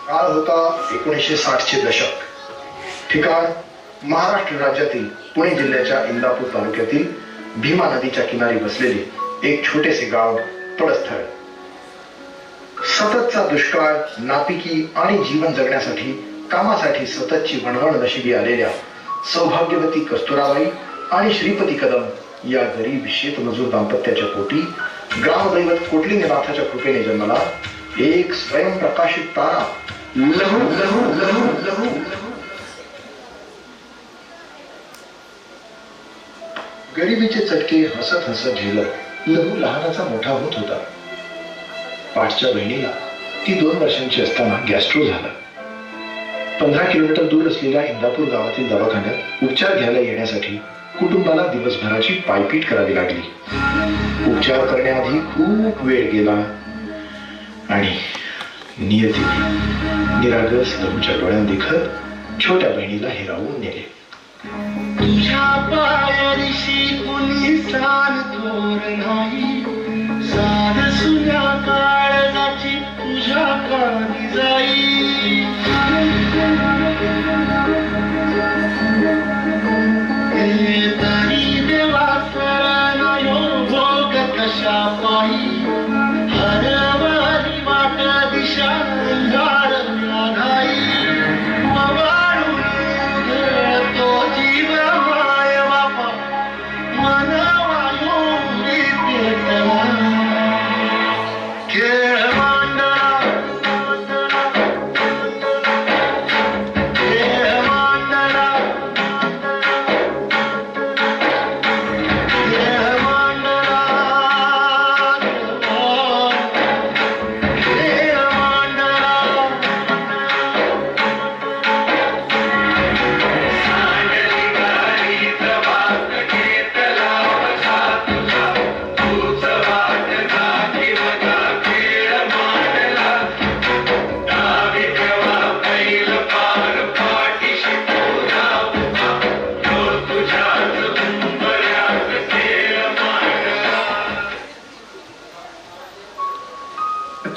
काळ होता 1960 चे दशक. ठिकाण महाराष्ट्र राज्यातील पुणे जिल्ह्याच्या इंदापूर तालुक्यातील भीमा नदीच्या किनारी बसलेले एक छोटेसे गाव पडस्थळ. सततचा दुष्काळ, नापिकी आणि जीवन जगण्यासाठी कामासाठी सततची वणवण नशिबी आलेल्या सौभाग्यवती कस्तुराबाई आणि श्रीपती कदम या गरीब शेतमजूर दाम्पत्याच्या पोटी ग्रामदैवत कोटलिंगनाथाच्या कृपेने जन्मला एक स्वयंप्रकाशित तारा लहू लहू लहू लहू. गरिबीचे चटके हसत हसत झेलत लहू लहानाचा मोठा होत होता. पाठच्या बहिणीला ती 2 वर्षांची असताना गॅस्ट्रो झाला. 15 किलोमीटर दूर असलेल्या इंदापूर गावातील दवाखान्यात उपचार घ्यायला येण्यासाठी कुटुंबाला दिवसभराची पायपीट करावी लागली. उपचार करण्याआधी खूप वेळ गेला आणि नियतीने निरागस लहूच्या डोळ्यात दिखत छोट्या बहिणीला हिरावून नेले. तुझ्या पायाशी कुणी सान थोर नाही, साध सुन्या काळजाची तुझ्या कानी जाई. तरी देवा सरनायो भोग कशा पायी, हरवली वाट दिशा अंधार लागाई.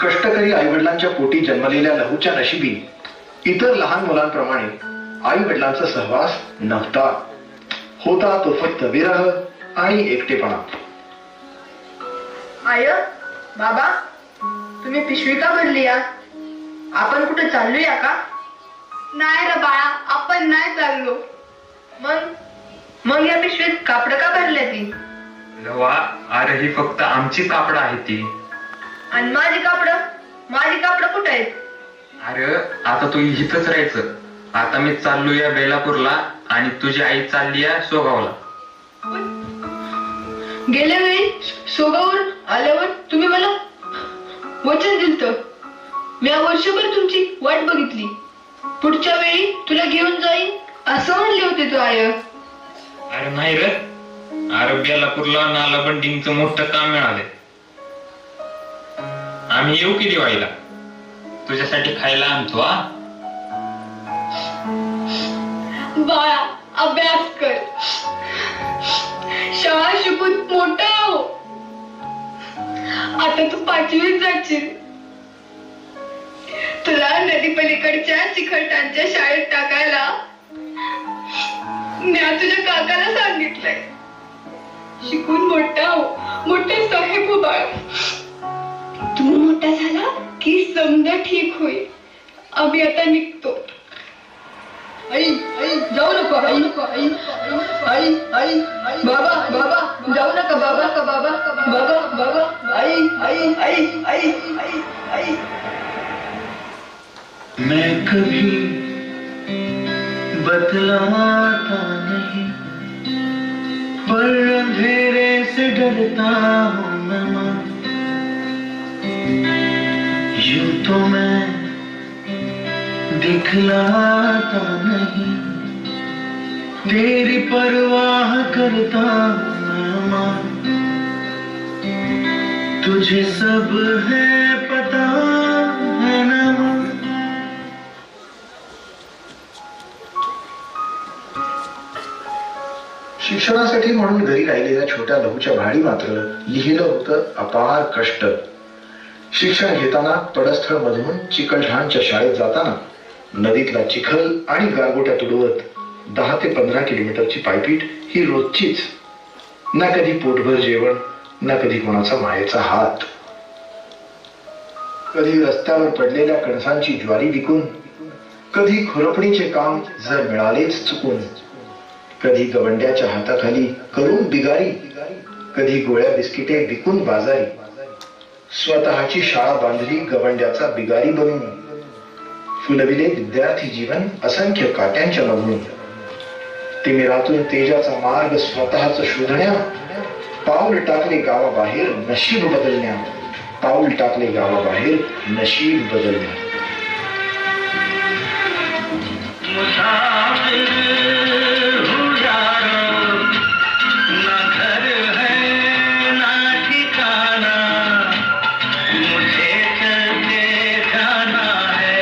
कष्टकरी आईवडिलांच्या पोटी जन्मलेल्या लहूच्या नशिबी इतर लहान मुलांप्रमाणे आई वडिलांचा सहवास नव्हता. होता तो फक्त विरह आणि एकटेपणा. आय, बाबा, तुम्ही पिशवी का भरली या? आपण कुठे चाललोया का? नाही रे बाळा, आपण नाही चाललो. मग या पिशवीत कापड का भरले ती? लवा, अरे ही फक्त आमची कापड आहे ती. आणि माझी कापड कुठे आहेत? अरे आता तू इथंच राहायचं. आता मी चाललो या बेलापूरला आणि तुझी आई चालली या सोगावला. गेल्या वेळी सोगावर आल्यावर तुम्ही मला वचन दिलतं. मी वर्षभर तुमची वाट बघितली. पुढच्या वेळी तुला घेऊन जाईन असं म्हणले होते तू आय. अरे नाही रे, अरे बेलापूरला नाला बंडिंगचं मोठं काम मिळालंय. आम्ही येऊ की दिवाळीला? तुझ्यासाठी खायला आणतो. बाळा, अभ्यास कर, शाळा शिकून मोठा हो. आता तू 5वीत जाशील. तुला नदी पलीकडच्या चिखलठाणच्या शाळेत टाकायला मी तुझ्या काकाला सांगितलंय. शिकून मोठा हो, मोठे साहेब हो बाळा. तू मोठा झाला की समजा ठीक होईल. आम्ही आता निघतो. आई, जाऊ नको. आई, बाबा, जाऊ नका. बाबा, आई. मैं कभी बतलाता नहीं, पर अंधेरे से डरता हूँ मैं माँ. यूं तो मैं दिखलाता नहीं, तेरी परवाह करता हूँ मैं माँ. तुझे सब है पता है ना माँ. शिक्षणासाठी म्हणून घरी राहिलेल्या छोट्या लहूच्या भाडी मात्र लिहिलं होतं अपार कष्ट. शिक्षण घेताना पडस्थळ मधून चिकलठाणच्या शाळेत जाताना नदीतला चिखल आणि गारगोट्या तुडवत 10 ते 15 किलोमीटरची पायपीट ही रोजचीच. ना कधी पोटभर जेवण, ना कधी कोणाचा मायेचा हात. कधी रस्त्यावर पडलेल्या कणसांची ज्वारी विकून, कधी खुरपणीचे काम जर मिळालेच चुकून, कधी गवंड्याच्या हाताखाली करून बिगारी, कधी गोळ्या बिस्किटे विकून बाजारी. स्वतःची शाळा बांधली गवंड्याचा बिगारी बनून, फुलविले विद्यार्थी जीवन असंख्य काट्यांच्या मधून. तिमिरातून तेजाचा मार्ग स्वतःच शोधण्या, पाऊल टाकले गावाबाहेर नशीब बदलण्या, पाऊल टाकले गावाबाहेर नशीब बदलण्या. मुसाफिर हूँ यारो, ना घर है ना ठिकाना, मुझे चलते जाना है,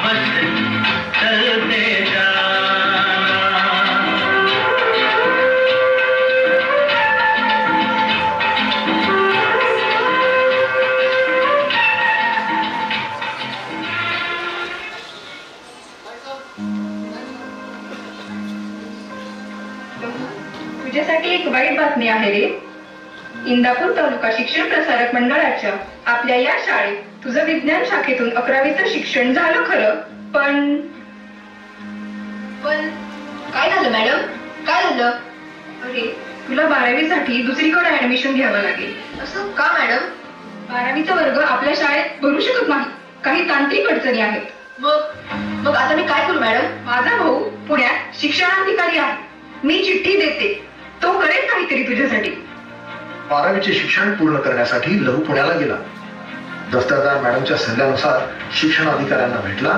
बस चलते जाना. तुझ्यासाठी एक वाईट बातमी आहे रे. इंदापूर तालुका शिक्षण प्रसारक मंडळाच्या आपल्या या शाळेत तुझं विज्ञान शाखेतून 11वीचं शिक्षण झालं खरं, पण काय झालं मॅडम? काय झालं? अरे तुला 12वी साठी दुसरीकडे ऍडमिशन घ्यावं लागेल. असं का मॅडम? 12वीचा वर्ग आपल्या शाळेत भरू शकत नाही, काही तांत्रिक अडचणी आहेत. मग आता मी काय करू मॅडम? माझा भाऊ पुण्यात शिक्षणाधिकारी आहे, मी चिठ्ठी देते, तो करेल काहीतरी तुझ्यासाठी. 12वीचे शिक्षण पूर्ण करण्यासाठी लहू पुण्याला गेला. दफ्तरदार मॅडमच्या सल्ल्यानुसार शिक्षण अधिकाऱ्यांना भेटला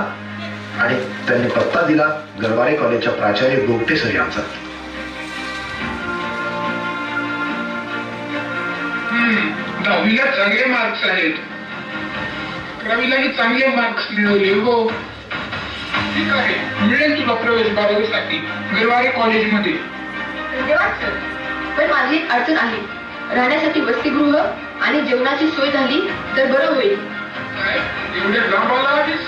आणि त्यांनी पत्ता दिला गरवारे कॉलेजच्या प्राचार्य गोगटे सर यांचा. 10वीला चांगले मार्क्स आहेत, 11वीलाही चांगले मार्क्स मिळवले. हो ठीक आहे, मिळेल तुला प्रवेश 12वीसाठी गरवारे कॉलेजमध्ये. धन्यवाद सर. पण माझी एक अडचण आहे. राहण्यासाठी वसतिगृह आणि जेवणाची सोय झाली तर बरं होईल. काय एवढ्या लांब आला आहेस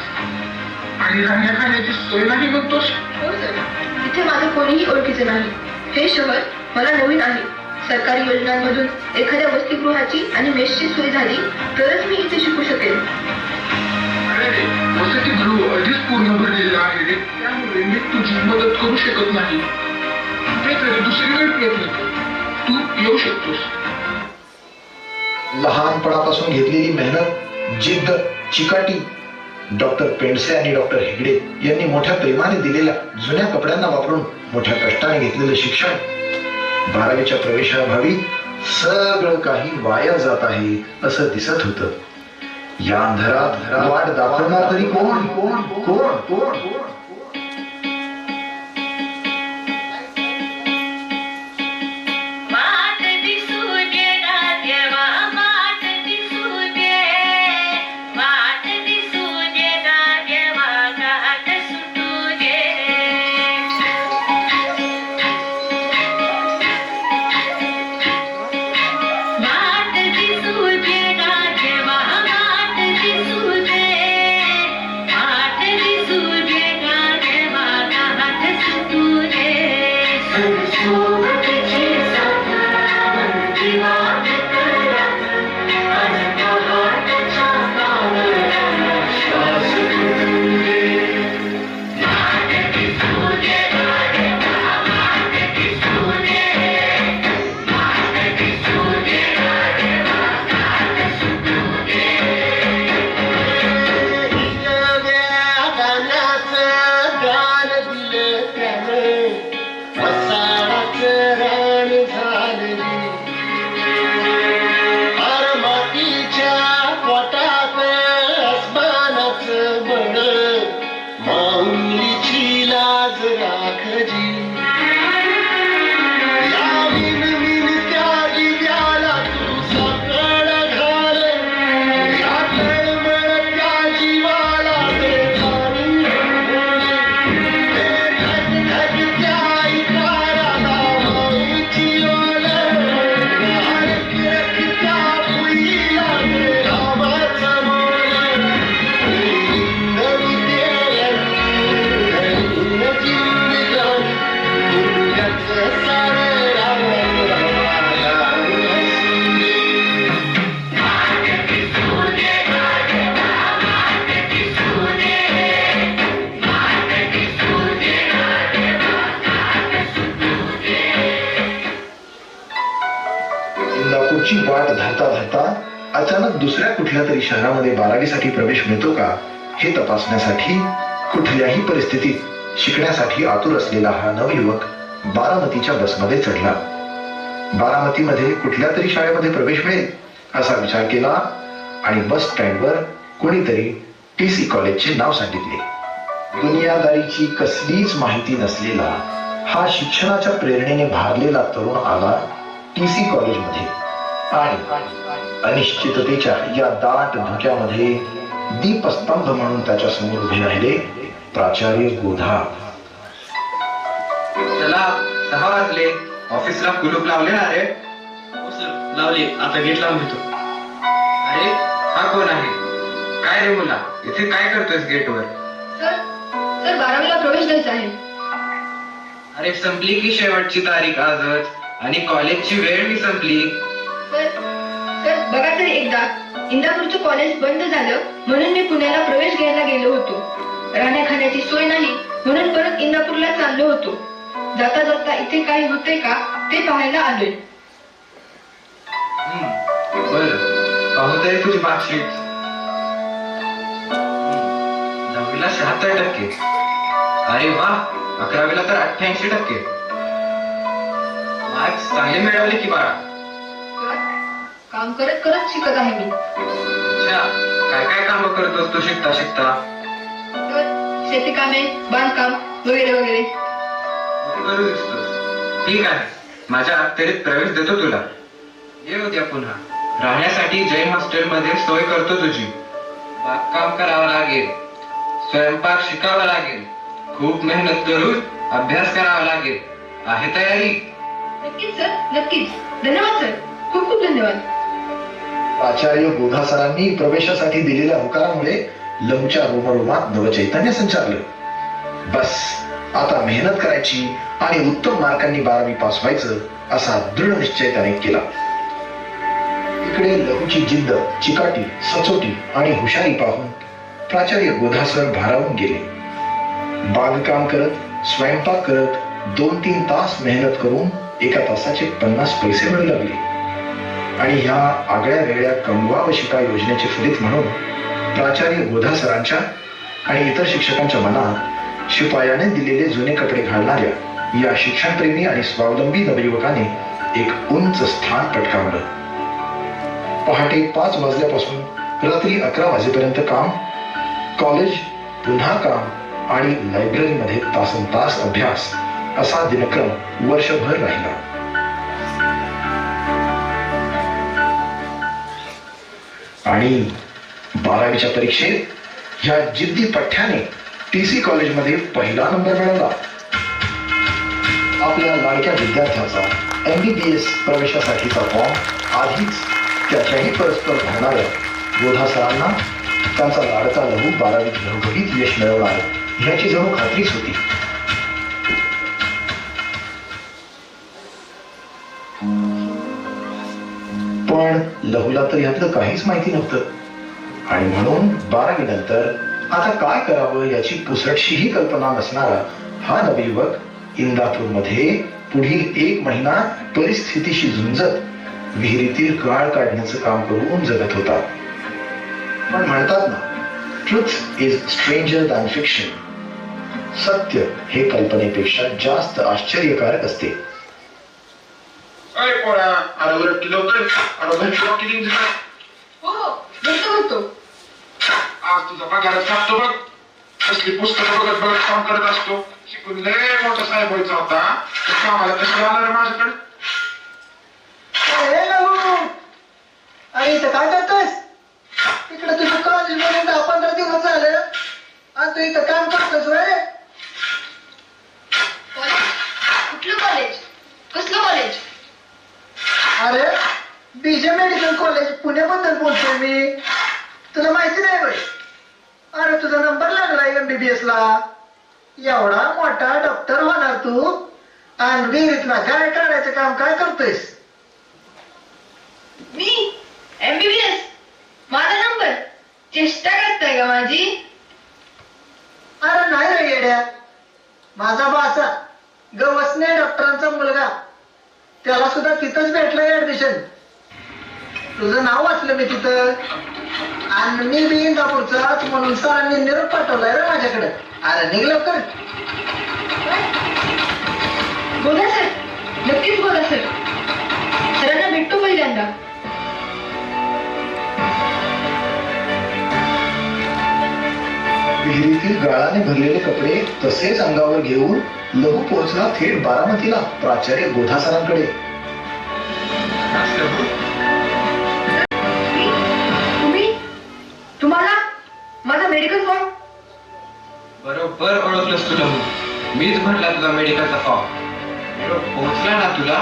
आणि राहण्या खाण्याची सोय नाही म्हणतोस? हो सर, इथे माझं कोणीही ओळखीचे नाही. हे शहर मला नवीन आहे. सरकारी योजनांमधून एखाद्या वसतिगृहाची आणि मेसची सोय झाली तरच मी इथे शिकू शकेल. अरे वसतिगृह आधीच पूर्ण भरलेलं आहे रे, त्यामुळे मी तुझी मदत करू शकत नाही. कुठेतरी दुसरीकडे प्रयत्न कर, तू येऊ शकतोस. लहानपणापासून घेतलेली मेहनत, जिद्द, चिकाटी, डॉक्टर पेंडसे आणि डॉक्टर हेगडे यांनी मोठ्या प्रेमाने दिलेल्या जुन्या कपड्यांना वापरून मोठ्या कष्टाने घेतलेलं शिक्षण, 12वीच्या प्रवेशाभावी सगळं काही वाया जात आहे असं दिसत होतं. या अंधारात वाट दाखवणार तरी कोण कोण कोण कोण कोण? वाट दिसू दे वाट धरता धरता अचानक दुसऱ्या कुठल्या तरी शहरामध्ये 12वी प्रवेश मिळतो का हे तपासण्यासाठी कुठल्याही परिस्थितीत शिकण्यासाठी आतुर असलेला हा नवयुवक बारामतीच्या बसमध्ये चढला. बारामतीमध्ये कुठल्या तरी शाळेमध्ये प्रवेश मिळेल असा विचार केला आणि बस स्टँडवर कोणीतरी TC कॉलेजचे नाव सांगितले. दुनियादारीची कसलीच माहिती नसलेला हा शिक्षणाच्या प्रेरणेने भारलेला तरुण आला TC कॉलेजमध्ये आणि अनिश्चिततेच्या या दाट धुक्यामध्ये दीपस्तंभ म्हणून त्याच्या समोर उभे राहिले प्राचार्य गोधा. चला 6 वाजले, ऑफिसला कुलूप लावले ना रे? हो सर, लावले. आता गेट लावून घेतो. अरे हा कोण आहे? काय रे मुला, इथे काय करतोयस गेटवर? सर सर 12वीला प्रवेश द्यायचा आहे. अरे संपली की शेवटची तारीख आजच, आणि कॉलेजची वेळ मी संपली. सर सर बघा तरी एकदा, इंदापूरचं कॉलेज बंद झालं म्हणून मी पुण्याला प्रवेश घ्यायला गेलो होतो. राहण्या खाण्याची सोय नाही म्हणून परत इंदापूरला चाललो होतो. जाता जाता इथे काही होते का ते पाहायला आलोय. बर, पाहू तरी तुझी मार्कशीट. 10वीला 76%. अरे वा, 11वीला तर 88%. मार्क्स चांगले मिळवले की बाळा. काम करत करत शिकत आहे मी. अच्छा, काय काय काम करतोस तू शिकता शिकता? तर शेती कामे, बांधकाम वगैरे वगैरे. करू दिसतोस. ठीक आहे, माझ्या अखत्यारीत प्रवेश देतो तुला. ये उद्या पुन्हा. राहण्यासाठी जैन हॉस्टेलमध्ये सोय करतो तुझी. बागकाम करावं लागेल, स्वयंपाक शिकावा लागेल, खूप मेहनत करून अभ्यास करावा लागेल. आहे तयारी? नक्कीच सर, नक्कीच. धन्यवाद सर, खूप खूप धन्यवाद. प्राचार्य गोधा सरांनी प्रवेशासाठी दिलेल्या होकारामुळे लहूच्या रोमरोमात नवचैतन्य संचारलं. बस आता मेहनत करायची आणि उत्तम मार्कांनी 12वी पास व्हायचं असा दृढ निश्चय त्याने केला. इकडे लहूची जिद्द, चिकाटी, सचोटी आणि हुशारी पाहून प्राचार्य गोधा सर भारावून गेले. बागकाम करत, स्वयंपाक करत 2-3 तास मेहनत करून एका तासाचे 50 पैसे मिळू लागले. आणि ह्या आगळ्या वेगळ्या कमवा व शिका योजनेचे फलित म्हणून प्राचार्य गोधा सरांच्या आणि इतर शिक्षकांच्या मनात शिपायाने दिलेले जुने कपडे घालणाऱ्या या शिक्षणप्रेमी आणि स्वावलंबी नवयुवकाने एक उंच स्थान पटकावलं. पहाटे 5 वाजल्यापासून रात्री 11 वाजेपर्यंत काम, कॉलेज, पुन्हा काम आणि लायब्ररीमध्ये तासनतास अभ्यास असा दिनक्रम वर्षभर राहिला. आणि 12वीच्या परीक्षेत ह्या जिद्दी पठ्याने TC कॉलेजमध्ये पहिला नंबर मिळवला. आपल्या लाडक्या विद्यार्थ्याचा MBBS प्रवेशासाठीचा फॉर्म आधीच त्याच्याही परस्पर भरणाऱ्या गोधा सरांना त्यांचा लाडका लहू 12वीत घरोघरीत यश मिळवणार ह्याची जणू खात्रीच होती. पण लहूला तर यातलं काहीच माहिती नव्हतं आणि म्हणून 12वी नंतर आता काय करावं याची पुसटशीही कल्पना नसणारा हा नवयुवक इंदापूरमध्ये पुढील 1 महिना परिस्थितीशी झुंजत विहिरीतील गाळ काढण्याचं काम करून जगत होता. पण म्हणतात ना, truth is stranger than fiction. सत्य हे कल्पनेपेक्षा जास्त आश्चर्यकारक असते. अरे पोळा, अरे उलट किलो तर किती हो हो, भरतो. आज तुझा पगार छापतो बघ. कसली पुस्तकं बघत बघत काम करत असतो. शिकून लय मोठा साहेब व्हायचा होता. कामाला कसं आला रे माझ्याकडे? अरे इथं काय करतोयस? इकडे तुझं कॉलेज मध्ये 10-15 दिवस झाले आणि तू इथं काम करतोस व्हय? कुठलं कॉलेज? कसलं कॉलेज? अरे BJ मेडिकल कॉलेज पुण्याबद्दल बोलतोय मी. तुला माहिती नाही होय? अरे तुझा नंबर लागलाय MBBS ला. एवढा मोठा डॉक्टर होणार तू आणि विहिरीतला काय काढायचं काम काय करतोयस? मी MBBS? माझा नंबर? चेष्टा करताय का माझी? अरे नाही रे येड्या, माझा बाचा गवसने डॉक्टरांचा मुलगा, त्याला सुद्धा तिथंच भेटलंय ऍडमिशन. तिथं. आणि मी बी इंदापूरचाच म्हणून सरांनी निरोप पाठवलाय रे माझ्याकडे. अरे निघलं कर. बोला सर, नक्कीच बोला सर. सरांना भेटतो पहिल्यांदा. विहिरीतील गाळाने भरलेले कपडे तसेच अंगावर घेऊन लहू पोहोचला थेट बारामतीला प्राचार्य गोधा सरांकडे. तुम्हाला माझा मेडिकल फॉर्म बरोबर ओळखलंस तुला. मीच भरला तुझा मेडिकलचा फॉर्म. पोहोचला ना तुला.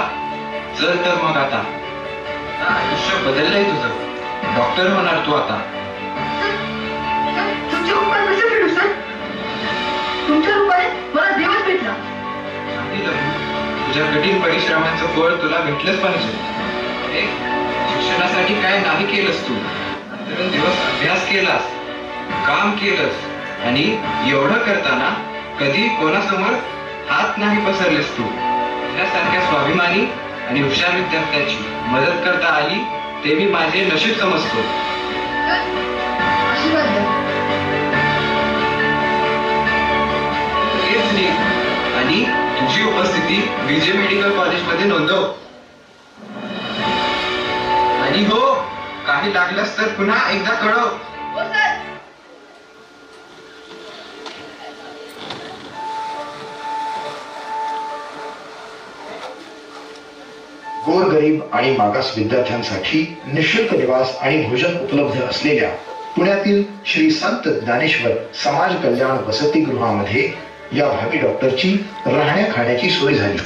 चल तर मग आता आयुष्य बदललंय तुझं. डॉक्टर होणार तू आता. तुमच्या रूपात कसे भेटू सर? तुमच्या रूपाने मला देवच भेटला. तुझ्या कठीण परिश्रमांचं फळ तुला भेटलंच पाहिजे. शिक्षणासाठी काय नाही केलंस तू. दिवस अभ्यास केलास, काम केलंस आणि एवढं करताना कधी कोणासमोर हात नाही पसरलेस तू. तुझ्यासारख्या स्वाभिमानी आणि हुशार विद्यार्थ्याची मदत करता आली ते मी माझे नशीब समजतो. आशीर्वाद द्या. तेच नाही. आणि तुझी उपस्थिती विजय मेडिकल कॉलेजमध्ये नोंदव. आणि हो, काही लागलंच तर पुन्हा एकदा कळव. हो सर. गोरगरीब आणि मागास विद्यार्थ्यांसाठी निःशुल्क निवास आणि भोजन उपलब्ध असलेल्या पुण्यातील श्री संत ज्ञानेश्वर समाज कल्याण वसतिगृहामध्ये या भावी डॉक्टरची राहण्या खाण्याची सोय झाली.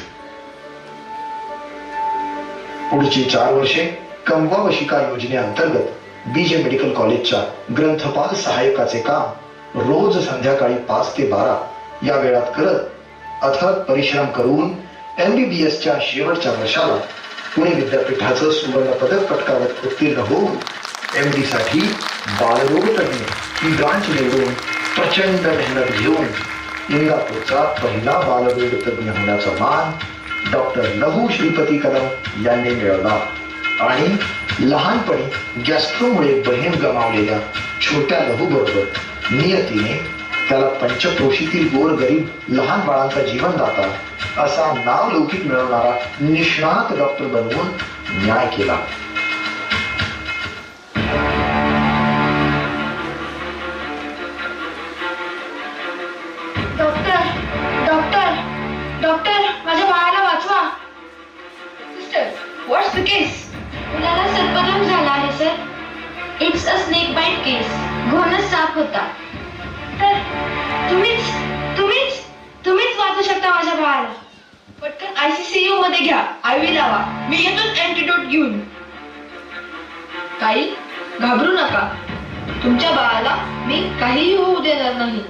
पुढची 4 वर्षे कमवा व शिका योजनेअंतर्गत बीजे मेडिकल कॉलेजच्या ग्रंथपाल सहाय्यकाचे काम रोज संध्याकाळी 5 ते 12 या वेळात करत अथक परिश्रम करून MBBSच्या शेवटच्या वर्षाला पुणे विद्यापीठाचं सुवर्ण पदक पटकावत उत्तीर्ण होऊन MD साठी बालरोग तज्ञ ही ब्रांच निवडून प्रचंड मेहनत घेऊन इंदापूरचा पहिला बालरोग तज्ञ होण्याचा मान डॉक्टर लहू श्रीपती कदम यांनी मिळवला. आणि लहानपणी गॅस्ट्रोमुळे बहीण गमावलेल्या छोट्या लहू बरोबर नियतीने त्याला पंचक्रोशीतील गोरगरीब लहान बाळांचा जीवनदाता असा नावलौकिक मिळवणारा निष्णात डॉक्टर बनवून न्याय केला. डॉक्टर डॉक्टर डॉक्टर माझ्या बाळाला वाचवा. Sister, what's the case? मुलाला सर्पदंश झाला आहे sir. It's a snake bite case. घोणच साप होता. तर तुम्हीच तुम्हीच तुम्हीच वाचू शकता माझ्या बाळाला. पटकन ICCU मध्ये घ्या. IV लावा. मी येतोच अँटीडोट घेऊन. ताई, घाबरू नका. तुमच्या बाळाला मी काहीही होऊ देणार नाही.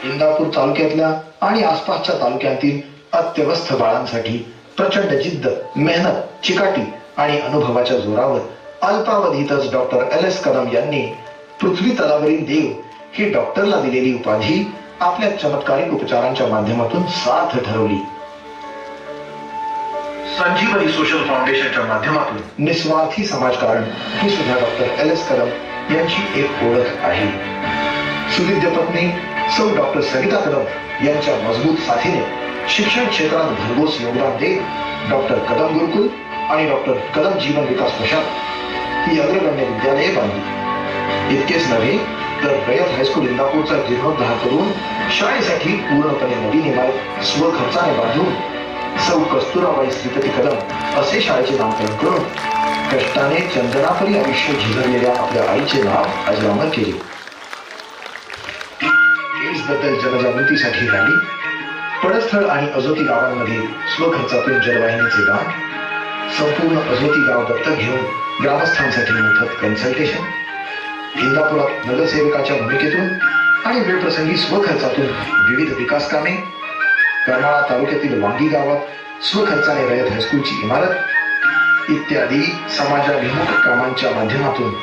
इंदापूर तालुक्यातल्या आणि आसपासच्या तालुक्यातील अत्यवस्थ बाळांसाठी प्रचंड जिद्द, मेहनत, चिकाटी आणि अनुभवाच्या जोरावर अल्पावधीतच डॉक्टर LS कदम यांनी पृथ्वी तलावरील देव ही डॉक्टरला दिलेली उपाधी आपल्या चमत्कारिक उपचारांच्या माध्यमातून सार्थ ठरवली. संजीवनी सोशल फाउंडेशनच्या माध्यमातून निस्वार्थी समाजकारण ही सुद्धा डॉक्टर LS कदम यांची एक ओळख आहे. सुविद्य पत्नी सौ डॉक्टर सविता कदम यांच्या मजबूत साथीने शिक्षण क्षेत्रात भरघोस योगदान देत डॉक्टर कदम गुरुकुल आणि डॉक्टर कदम जीवन विकास मिशन ही अग्रगण्य विद्यालये बांधली. इतकेच नव्हे तर रयत हायस्कूल इंदापूरचा जीर्णोद्धार करून शाळेसाठी पूर्णपणे नवीन इमारत स्वखर्चाने बांधून सौ कस्तुराबाई श्रीपती कदम असे शाळेचे नामकरण करून कष्टाने चंदनापरी आयुष्य झिजवलेल्या आपल्या आईचे नाव अजरामर केले. एड्स बद्दल जनजागृतीसाठी रॅली, पडस्थळ आणि अजोती गावांमध्ये स्वखर्चातून जलवाहिनीचे दान, संपूर्ण अजोती गाव दत्तक घेऊन ग्रामस्थांसाठी मोफत कन्सल्टेशन, इंदापुरात नगरसेवकाच्या भूमिकेतून आणि वेळप्रसंगी स्वखर्चातून विविध विकास कामे, करमाळा तालुक्यातील वांगी गावात स्वखर्चाने रयत हायस्कूलची इमारत इत्यादी समाजाभिमुख कामांच्या माध्यमातून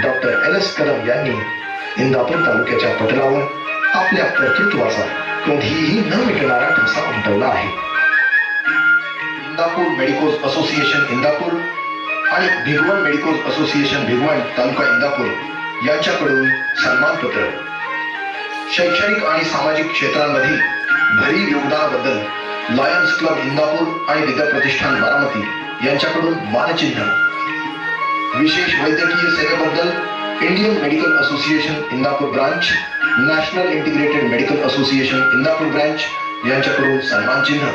डॉक्टर LS कदम यांनी इंदापूर तालुक्याच्या पटलावर आपल्या कर्तृत्वाचा कधीही न मिटणारा ठसा उमटवला आहे. इंदापूर मेडिकोज असोसिएशन इंदापूर आणि भिगवण मेडिकल असोसिएशन भिगवण तालुका इंदापूर यांच्याकडून सन्मानपत्र. शैक्षणिक आणि सामाजिक क्षेत्रांमध्ये भरीव योगदानाबद्दल लायन्स क्लब इंदापूर आणि विद्या प्रतिष्ठान बारामती यांच्याकडून मानचिन्ह. विशेष वैद्यकीय सेवेबद्दल Indian medical association Indapur branch, national integrated medical association Indapur branch यांच्याकडून सन्मान चिन्ह.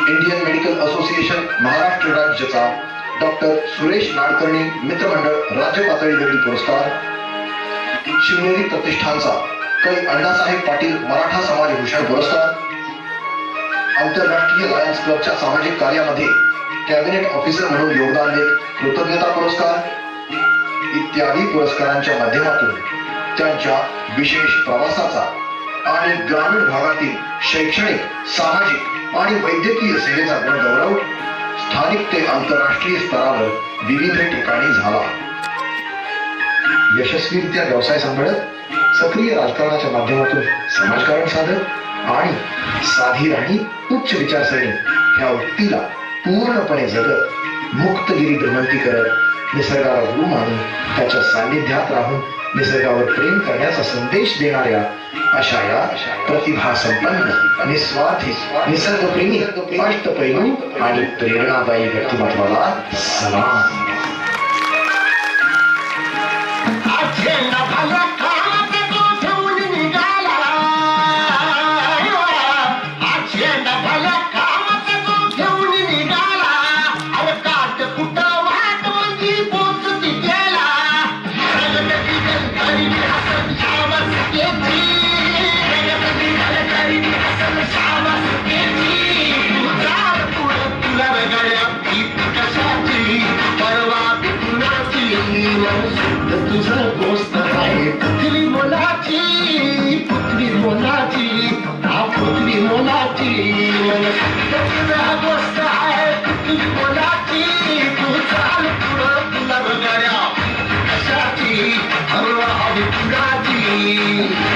इंडियन मेडिकल असोसिएशन महाराष्ट्र राज्याचा डॉक्टर सुरेश नाडकर्णी मित्रमंडळ राज्य पातळीवरील पुरस्कार. शिवनेरी प्रतिष्ठानचा कै अण्णासाहेब पाटील मराठा समाज भूषण पुरस्कार. आंतरराष्ट्रीय लायन्स क्लबच्या सामाजिक कार्यामध्ये कॅबिनेट ऑफिसर म्हणून योगदान देत कृतज्ञता पुरस्कार इत्यादी पुरस्कारांच्या माध्यमातून त्यांच्या विशेष प्रवासाचा आणि ग्रामीण भागातील शैक्षणिक, सामाजिक आणि वैद्यकीय सेवेचा गौरव स्थानिक ते आंतरराष्ट्रीय स्तरावर विविध ठिकाणी झाला. यशस्वीरित्या व्यवसाय सांभाळत सक्रिय राजकारणाच्या माध्यमातून समाजकारण साधत आणि साधी राणी उच्च विचारसरणी ह्या उक्तीला पूर्णपणे जगत मुक्तगिरी भ्रमंती करत निसर्गाला गुरु मानून त्याच्या सान्निध्यात राहून निसर्गावर प्रेम करण्याचा संदेश देणाऱ्या अशा या प्रतिभा संपन्न निस्वार्थी निसर्गप्रेमी अष्टपैलू आणि प्रेरणादायी व्यक्तिमत्वाला सलाम. तुझं गोष्ट आहे पृथ्वी मोलाची, पृथ्वी मोलाची, हा पृथ्वी मोलाची. तुझं गोष्ट आहे पृथ्वी मोलाची, तू चाल पुढं तुला बघाड्या कशाची हवा हवी कुणाची.